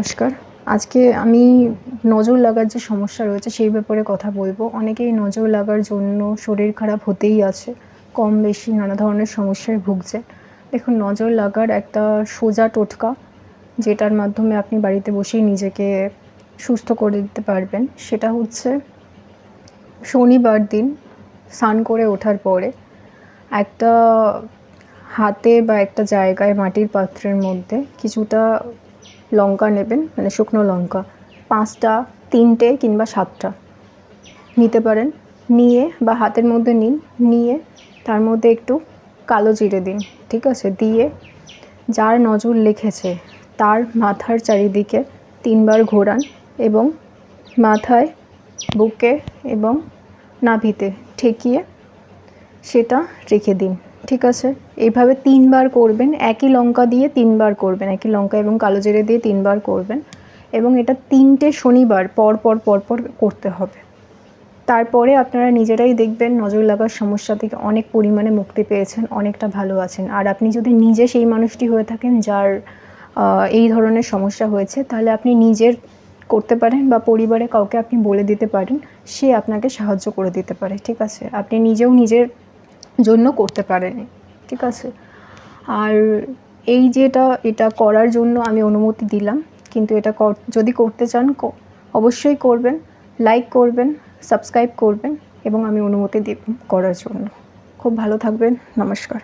নমস্কার। আজকে আমি নজর লাগার যে সমস্যা রয়েছে সেই ব্যাপারে কথা বলবো। অনেকেই নজর লাগার জন্য শরীর খারাপ হতেই আছে। কম বেশি নানা ধরনের সমস্যায় ভুগছে। দেখুন, নজর লাগার একটা সোজা টোটকা, যেটার মাধ্যমে আপনি বাড়িতে বসেই নিজেকে সুস্থ করে দিতে পারবেন, সেটা হচ্ছে শনিবার দিন স্নান করে ওঠার পরে একটা হাতে বা একটা জায়গায় মাটির পাত্রের মধ্যে কিছুটা লঙ্কা নেবেন, মানে শুকনো লঙ্কা ৫টা, ৩টে কিংবা ৭টা নিতে পারেন। নিয়ে বা হাতের মধ্যে নিয়ে তার মধ্যে একটু কালো জিরে দিন, ঠিক আছে? দিয়ে যার নজর লেগেছে তার মাথার চারিদিকে ৩বার ঘোরান এবং মাথায়, বুকে এবং নাভিতে ঠেকিয়ে সেটা রেখে দিন, ঠিক আছে? এইভাবে ৩বার করবেন। একই লঙ্কা দিয়ে ৩বার করবেন, একই লঙ্কা এবং কালো জিরে দিয়ে ৩বার করবেন এবং এটা ৩টে শনিবার পর করতে হবে। তারপরে আপনারা নিজেরাই দেখবেন নজর লাগার সমস্যা থেকে অনেক পরিমাণে মুক্তি পেয়েছেন, অনেকটা ভালো আছেন। আর আপনি যদি নিজে সেই মানুষটি হয়ে থাকেন যার এই ধরনের সমস্যা হয়েছে, তাহলে আপনি নিজের করতে পারেন বা পরিবারে কাউকে আপনি বলে দিতে পারেন, সে আপনাকে সাহায্য করে দিতে পারে, ঠিক আছে? আপনি নিজেও নিজের জন্য করতে পারেন, ঠিক আছে? আর এটা করার জন্য আমি অনুমতি দিলাম, কিন্তু এটা যদি করতে চান অবশ্যই করবেন, লাইক করবেন, সাবস্ক্রাইব করবেন এবং আমি অনুমতি দেব করার জন্য। খুব ভালো থাকবেন। নমস্কার।